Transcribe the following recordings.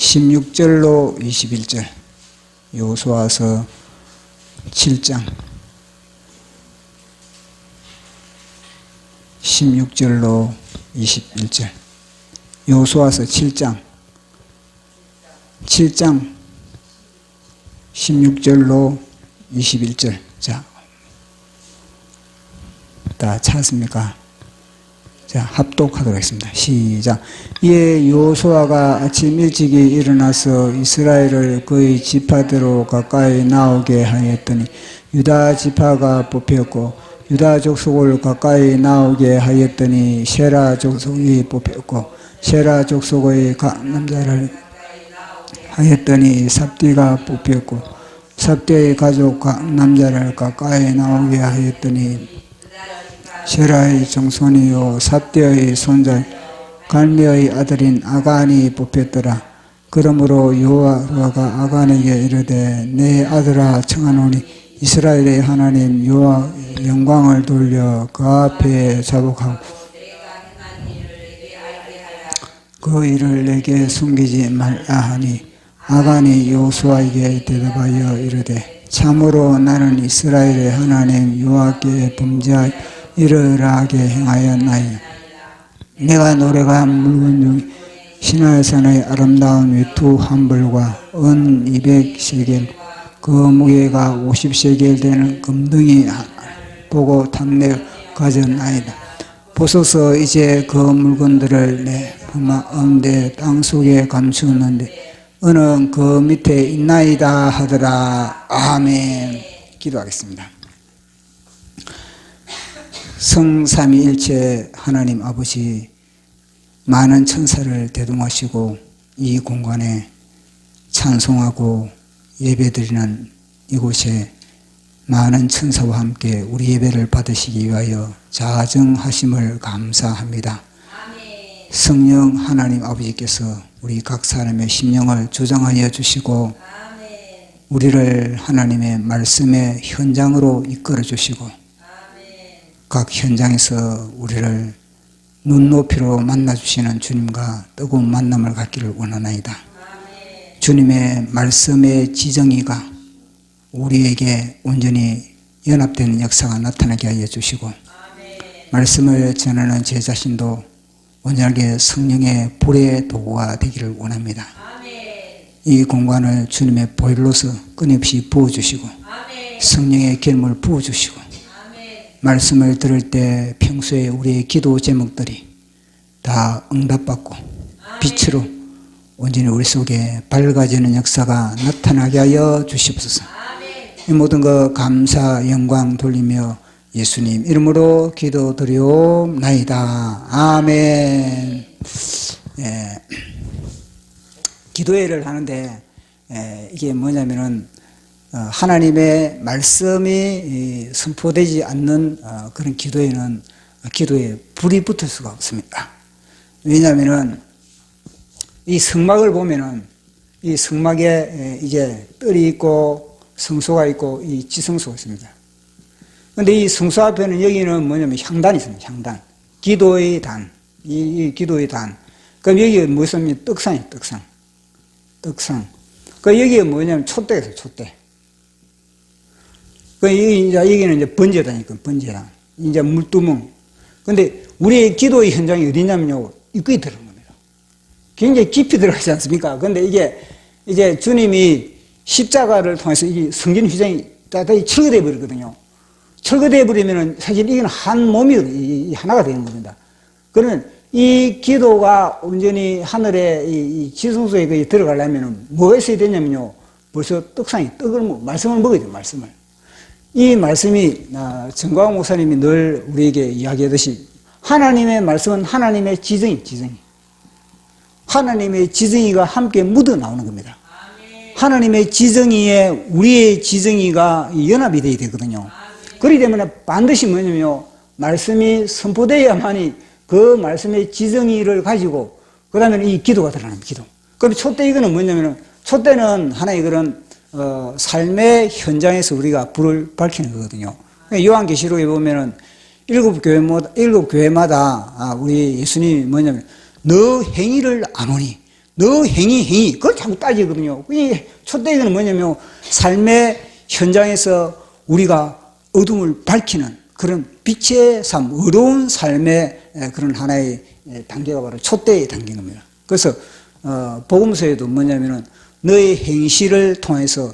16절로 21절 여호수아서 7장 16절로 21절 여호수아서 7장 16절로 21절. 자, 다 찾았습니까? 자, 합독하도록 하겠습니다. 시작. 이에 여호수아가 아침 일찍이 일어나서 이스라엘을 그의 지파대로 가까이 나오게 하였더니 유다 지파가 뽑혔고 유다 족속을 가까이 나오게 하였더니 세라 족속이 뽑혔고 세라 족속의 각 남자를 하였더니 삽디가 뽑혔고 삽디의 가족 각 남자를 가까이 나오게 하였더니 세라의 정손이요 삽디의 손자 갈미의 아들인 아간이 뽑혔더라. 그러므로 여호와가 아간에게 이르되 내 아들아 청하노니 이스라엘의 하나님 여호와 영광을 돌려 그 앞에 자복하고 그 일을 내게 숨기지 말라 하니 아간이 여호수아에게 대답하여 이르되 참으로 나는 이스라엘의 하나님 여호와께 범죄하여 이를 악하게 행하였나이다. 내가 노래가 물건 중 시나이산의 아름다운 외투 한 벌과 은 200세겔 그 무게가 50세겔 되는 금등이 보고 탐내 가졌나이다. 보소서 이제 그 물건들을 내 품가운데 땅속에 감추었는데 은은 그 밑에 있나이다 하더라. 아멘. 기도하겠습니다. 성삼위일체 하나님 아버지, 많은 천사를 대동하시고 이 공간에 찬송하고 예배드리는 이곳에 많은 천사와 함께 우리 예배를 받으시기 위하여 자정하심을 감사합니다. 성령 하나님 아버지께서 우리 각 사람의 심령을 조정하여 주시고 우리를 하나님의 말씀의 현장으로 이끌어 주시고 각 현장에서 우리를 눈높이로 만나주시는 주님과 뜨거운 만남을 갖기를 원하나이다. 주님의 말씀의 지정의가 우리에게 온전히 연합되는 역사가 나타나게 하여 주시고 말씀을 전하는 제 자신도 온전하게 성령의 불의 도구가 되기를 원합니다. 이 공간을 주님의 보혈로서 끊임없이 부어주시고 성령의 기름을 부어주시고 말씀을 들을 때 평소에 우리의 기도 제목들이 다 응답받고 빛으로 온전히 우리 속에 밝아지는 역사가 나타나게 하여 주시옵소서. 이 모든 것 감사 영광 돌리며 예수님 이름으로 기도드리옵나이다. 아멘. 기도회를 하는데 이게 뭐냐면은 하나님의 말씀이 선포되지 않는 그런 기도에는 기도에 불이 붙을 수가 없습니다. 왜냐하면은 이 성막을 보면은 이 성막에 이제 뜰이 있고 성소가 있고 이 지성소가 있습니다. 그런데 이 성소 앞에는 여기는 뭐냐면 향단이 있습니다. 향단. 기도의 단. 이 기도의 단. 그럼 여기에 뭐 있습니까? 떡상이에요. 떡상. 떡상. 그 여기에 뭐냐면 촛대가 있어요. 촛대. 그 여기는 이제 번제다니까, 번제다. 이제 물두멍. 근데 우리의 기도의 현장이 어디냐면요, 이거에 들어간 겁니다. 굉장히 깊이 들어가지 않습니까? 근데 이게 이제 주님이 십자가를 통해서 이 성전 휘장이 따뜻히 철거되어 버리거든요. 철거되어 버리면은 사실 이건 한 몸이 하나가 되는 겁니다. 그러면 이 기도가 온전히 하늘에 이 지성소에 들어가려면은 뭐가 있어야 되냐면요, 벌써 떡상이 말씀을 먹어야 돼요, 말씀을. 이 말씀이 정광 목사님이 늘 우리에게 이야기하듯이 하나님의 말씀은 하나님의 지정이 하나님의 지정이가 함께 묻어 나오는 겁니다. 하나님의 지정이에 우리의 지정이가 연합이 되어야 되거든요. 그렇기 때문에 반드시 뭐냐면요, 말씀이 선포되어야만이 그 말씀의 지정이를 가지고 그 다음에 이 기도가 들어갑니다. 기도. 그럼 촛대 이거는 뭐냐면은 촛대는 하나의 그런 삶의 현장에서 우리가 불을 밝히는 거거든요. 요한계시록에 보면은 일곱 교회마다 우리 예수님이 뭐냐면 너 행위를 아노니 너 행위 그걸 자꾸 따지거든요. 이 촛대기는 뭐냐면 삶의 현장에서 우리가 어둠을 밝히는 그런 빛의 삶, 어두운 삶의 그런 하나의 단계가 바로 촛대의 단계인 겁니다. 그래서 복음서에도 뭐냐면은 너의 행실을 통해서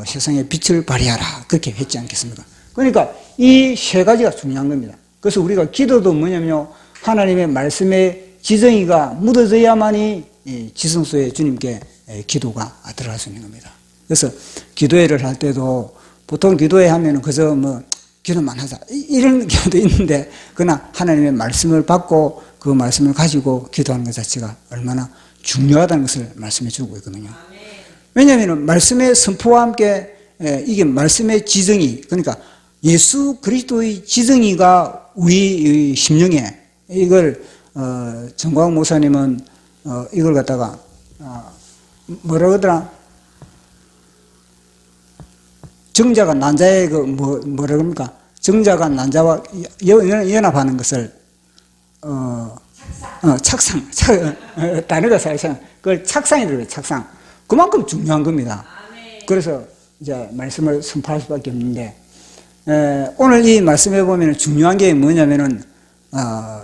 세상에 빛을 발휘하라 그렇게 했지 않겠습니까? 그러니까 이 세 가지가 중요한 겁니다. 그래서 우리가 기도도 뭐냐면요, 하나님의 말씀의 지성이가 묻어져야만이 지성소에 주님께 기도가 들어갈 수 있는 겁니다. 그래서 기도회를 할 때도 보통 기도회 하면은 그저 뭐 기도만 하자 이런 경우도 있는데, 그러나 하나님의 말씀을 받고 그 말씀을 가지고 기도하는 것 자체가 얼마나 중요하다는 것을 말씀해 주고 있거든요. 왜냐하면 말씀의 선포와 함께 이게 말씀의 지성이, 그러니까 예수 그리스도의 지성이가 우리 심령에, 이걸 정광 목사님은 이걸 갖다가 뭐라 그러더라, 정자가 난자의 그 뭐라 그럽니까, 정자가 난자와 연합하는 것을 착상 단어가 사실상 그걸 착상이 들어요. 착상. 그만큼 중요한 겁니다. 그래서 이제 말씀을 선포할 수밖에 없는데, 오늘 이 말씀에 보면 중요한 게 뭐냐면은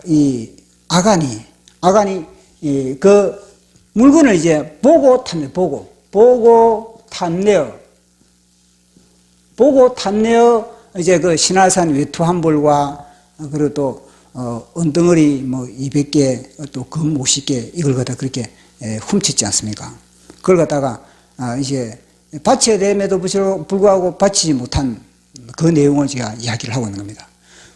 이 아간이 그 물건을 이제 보고 탐내어 이제 그 신화산 외투 한 벌과 그리고 또 은덩어리 뭐 200개 또 금 50개 이걸 갖다 그렇게 훔쳤지 않습니까? 그걸 갖다가 이제 바쳐야 됨에도 불구하고 바치지 못한 그 내용을 제가 이야기를 하고 있는 겁니다.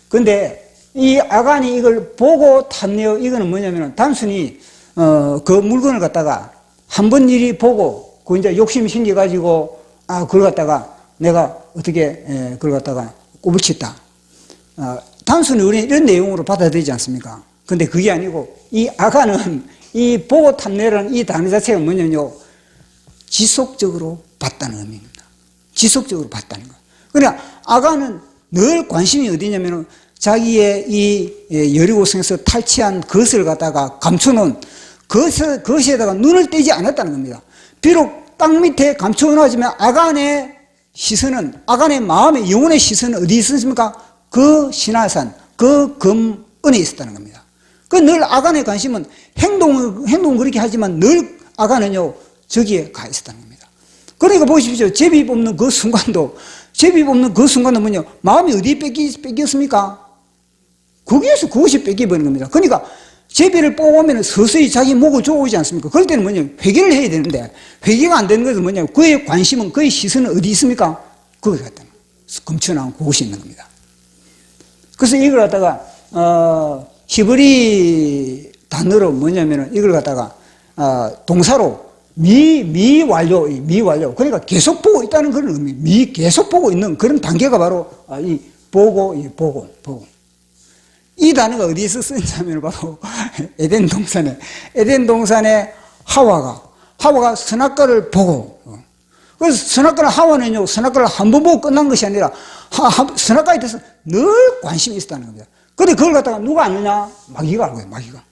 근데 이 아간이 이걸 보고 탐내어, 이거는 뭐냐면 단순히 그 물건을 갖다가 한 번 일이 보고 그 이제 욕심이 생겨가지고 그걸 갖다가 내가 어떻게 그걸 갖다가 꼬불쳤다. 단순히 우리는 이런 내용으로 받아들이지 않습니까? 근데 그게 아니고 이 아간은 이 보고 탐내라는 이 단어 자체가 뭐냐면요, 지속적으로 봤다는 의미입니다. 지속적으로 봤다는 거. 그러니까 아간은 늘 관심이 어디냐면은 자기의 이 여리고성에서 탈취한 것을 갖다가 감춰놓은 그것에다가 눈을 떼지 않았다는 겁니다. 비록 땅 밑에 감춰놓았지만 아간의 시선은, 아간의 마음의 영혼의 시선은 어디 있었습니까? 그 신화산, 그 금은에 있었다는 겁니다. 그 늘 아간의 관심은 행동은 그렇게 하지만 늘 아간은요, 저기에 가 있었다는 겁니다. 그러니까 보십시오. 제비 뽑는 그 순간도 뭐냐, 마음이 어디에 뺏겼습니까? 거기에서 그것이 뺏겨버린 겁니다. 그러니까 제비를 뽑으면 서서히 자기 목을 조어오지 않습니까? 그럴 때는 뭐냐, 회개를 해야 되는데 회개가 안 되는 것은 뭐냐, 그의 관심은, 그의 시선은 어디 있습니까? 거기 갖다 검쳐나온 그곳이 있는 겁니다. 그래서 이걸 갖다가 히브리 단어로 뭐냐면은 이걸 갖다가 동사로 미완료. 그러니까 계속 보고 있다는 그런 의미, 계속 보고 있는 그런 단계가 바로 이 보고. 이 단어가 어디에서 쓰였냐면 바로 에덴 동산에 하와가 선악과를 보고, 그래서 선악과는 하와는요, 선악과를 한 번 보고 끝난 것이 아니라 선악과에 대해서 늘 관심이 있었다는 겁니다. 그런데 그걸 갖다가 누가 아느냐? 마귀가 알고요, 마귀가.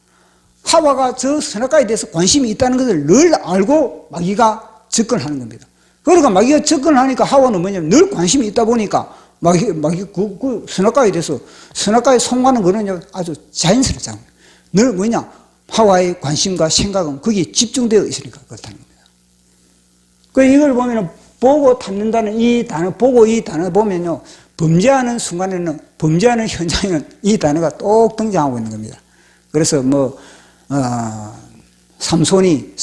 하와가 저 선악과에 대해서 관심이 있다는 것을 늘 알고 마귀가 접근하는 겁니다. 그러니까 마귀가 접근하니까 하와는 뭐냐면 늘 관심이 있다 보니까 마귀 그 선악과에 대해서, 선악과에 송가는 거는요 아주 자연스럽잖아요. 늘 뭐냐, 하와의 관심과 생각은 거기에 집중되어 있으니까 그렇다는 겁니다. 그 이걸 보면은 보고 탐는다는 이 단어, 보고 이 단어 보면요, 범죄하는 순간에는, 범죄하는 현장에는 이 단어가 똑 등장하고 있는 겁니다. 그래서 뭐 삼손이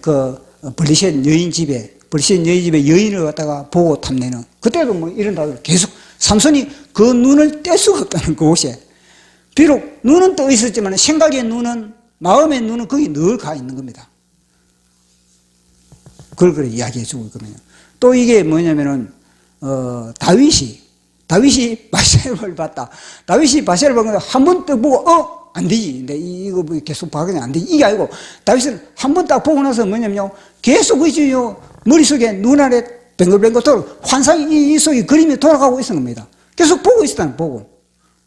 그 블리셋 여인 집에 여인을 갖다가 보고 탐내는, 그때도 뭐 이런 단어를 계속, 삼손이 그 눈을 뗄 수가 없다는 그곳에, 비록 눈은 떠 있었지만 생각의 눈은, 마음의 눈은 거기 늘 가 있는 겁니다. 그걸 그래 이야기해 주고 있거든요. 또 이게 뭐냐면은 다윗이 바세바를 봤다. 다윗이 바세바를 보고 한 번 딱 보고 안 되지. 근데 이거 뭐 계속 봐그냥 안 되지. 이게 아니고 다윗은 한 번 딱 보고 나서 뭐냐면요, 계속 그죠, 머릿속에 눈 아래 뱅글뱅글 환상이 이 속에 그림이 돌아가고 있는 겁니다. 계속 보고 있었다는, 보고.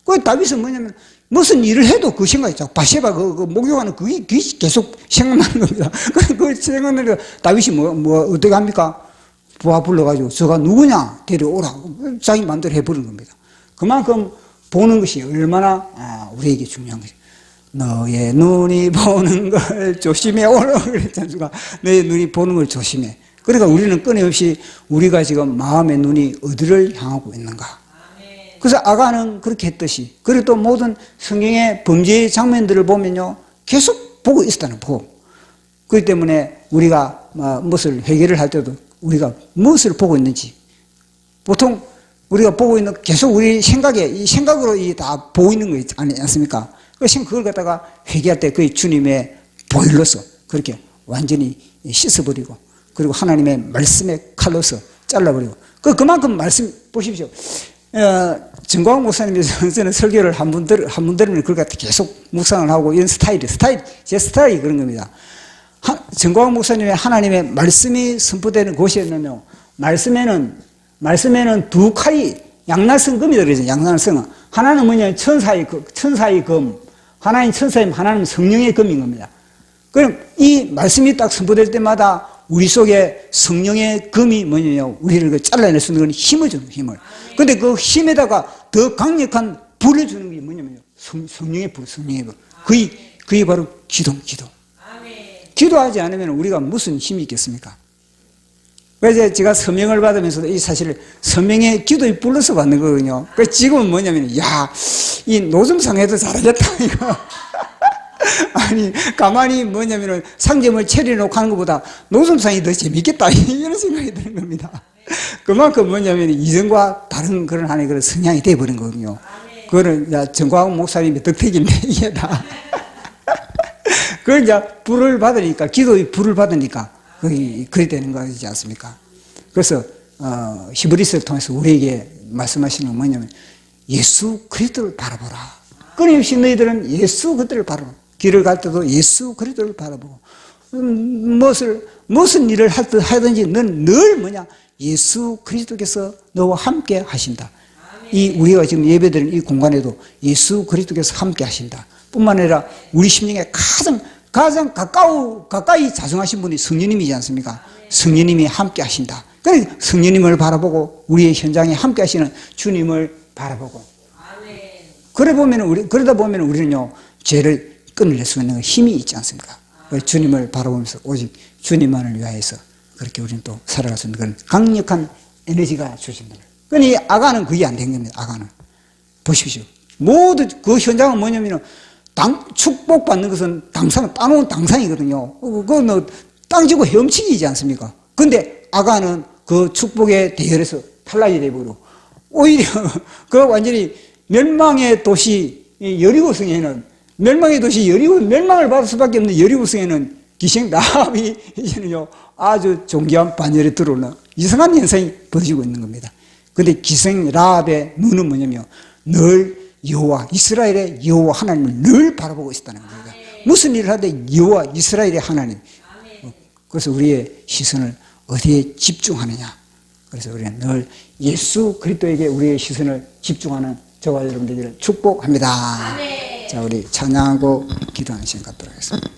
그 다윗은 뭐냐면 무슨 일을 해도 그 생각이 자꾸 바세바 그 목욕하는 그게 계속 생각나는 겁니다. 그 생각나니까 다윗이 어떻게 합니까? 부하 불러가지고 저가 누구냐 데려오라. 자기 마음대로 해버리는 겁니다. 그만큼 보는 것이 얼마나 우리에게 중요한 것이죠. 너의 눈이 보는 걸 조심해 오라 그랬지 않습니까? 너의 눈이 보는 걸 조심해. 그러니까 우리는 끊임없이 우리가 지금 마음의 눈이 어디를 향하고 있는가. 그래서 아가는 그렇게 했듯이, 그리고 또 모든 성경의 범죄의 장면들을 보면요, 계속 보고 있었다는 법. 그렇기 때문에 우리가 무엇을 회개를 할 때도 우리가 무엇을 보고 있는지, 보통 우리가 보고 있는, 계속 우리 생각에, 이 생각으로 다 보고 있는 거 있지 않습니까? 그래서 그걸 갖다가 회개할 때 거의 주님의 보일로서 그렇게 완전히 씻어버리고, 그리고 하나님의 말씀의 칼로서 잘라버리고, 그만큼 말씀, 보십시오. 정광훈 목사님이 저는 설교를 한 번 들으면 그걸 갖다 계속 묵상을 하고, 이런 제 스타일이 그런 겁니다. 정광훈 목사님의 하나님의 말씀이 선포되는 곳에는요, 말씀에는 두 칼이 양날성금이다 그러죠. 양날성은. 하나는 뭐냐면 천사의 금, 하나는 천사의, 하나는 성령의 금인 겁니다. 그럼 이 말씀이 딱 선포될 때마다 우리 속에 성령의 금이 뭐냐면 우리를 잘라낼 수 있는 건 힘을 주는 힘을. 근데 그 힘에다가 더 강력한 불을 주는 게 뭐냐면요, 성령의 불. 그게 바로 기도. 기도하지 않으면 우리가 무슨 힘이 있겠습니까? 그래서 제가 서명을 받으면서도 이 사실을 서명의 기도의 불로서 받는 거거든요. 그래서 지금은 뭐냐면, 이 노점상해도 잘하겠다, 이거. 아니, 가만히 뭐냐면은 상점을 차려놓고 하는 것보다 노점상이 더 재밌겠다, 이런 생각이 드는 겁니다. 그만큼 뭐냐면 이전과 다른 그런 하나의 그런 성향이 되어버린 거거든요. 그거는 정광훈 목사님의 덕택인데, 이게 다. 그걸 이제 불을 받으니까, 기도의 불을 받으니까, 그게 되는 거지 않습니까? 그래서, 히브리서를 통해서 우리에게 말씀하시는 건 뭐냐면, 예수 그리스도를 바라보라. 끊임없이 너희들은 예수 그리스도를 바라보라. 길을 갈 때도 예수 그리스도를 바라보고, 무슨 일을 하든지 넌 늘 뭐냐? 예수 그리스도께서 너와 함께 하신다. 우리가 지금 예배드리는 이 공간에도 예수 그리스도께서 함께 하신다. 뿐만 아니라 우리 심령에 가장 가까이 자정하신 분이 성령님이지 않습니까? 성령님이 함께 하신다. 그러니까 성령님을 바라보고 우리의 현장에 함께 하시는 주님을 바라보고. 그러다 보면 우리는요, 죄를 끊어낼 수 있는 힘이 있지 않습니까? 주님을 바라보면서 오직 주님만을 위하여서 그렇게 우리는 또 살아갈 수 있는 그런 강력한 에너지가 주신다. 그러니 아가는 그게 안 된 겁니다. 아가는. 보십시오. 모두 그 현장은 뭐냐면 축복받는 것은 따놓은 당상이거든요. 그건 땅 지고 헤엄치기지 않습니까? 근데 아가는 그 축복의 대열에서 탈락이 되버리고, 오히려 그 완전히 멸망의 도시 여리고성에는, 멸망을 받을 수밖에 없는 여리고성에는 기생 라합이 이제는요, 아주 존귀한 반열에 들어오는 이상한 현상이 벌어지고 있는 겁니다. 근데 기생 라합의 눈은 뭐냐면 늘 여호와, 이스라엘의 여호와 하나님을 늘 바라보고 있었다는 겁니다. 무슨 일을 하든 여호와 이스라엘의 하나님. 그래서 우리의 시선을 어디에 집중하느냐. 그래서 우리는 늘 예수 그리스도에게 우리의 시선을 집중하는 저와 여러분들을 축복합니다. 자, 우리 찬양하고 기도하는 시간 갖도록 하겠습니다.